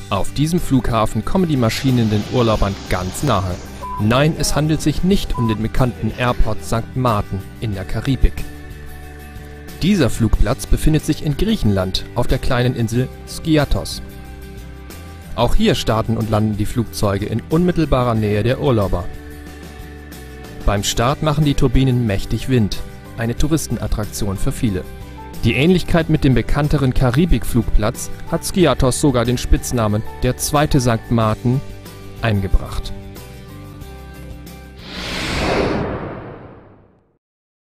Auf diesem Flughafen kommen die Maschinen den Urlaubern ganz nahe. Nein, es handelt sich nicht um den bekannten Airport St. Maarten in der Karibik. Dieser Flugplatz befindet sich in Griechenland auf der kleinen Insel Skiathos. Auch hier starten und landen die Flugzeuge in unmittelbarer Nähe der Urlauber. Beim Start machen die Turbinen mächtig Wind, eine Touristenattraktion für viele. Die Ähnlichkeit mit dem bekannteren Karibikflugplatz hat Skiathos sogar den Spitznamen der zweite St. Maarten eingebracht.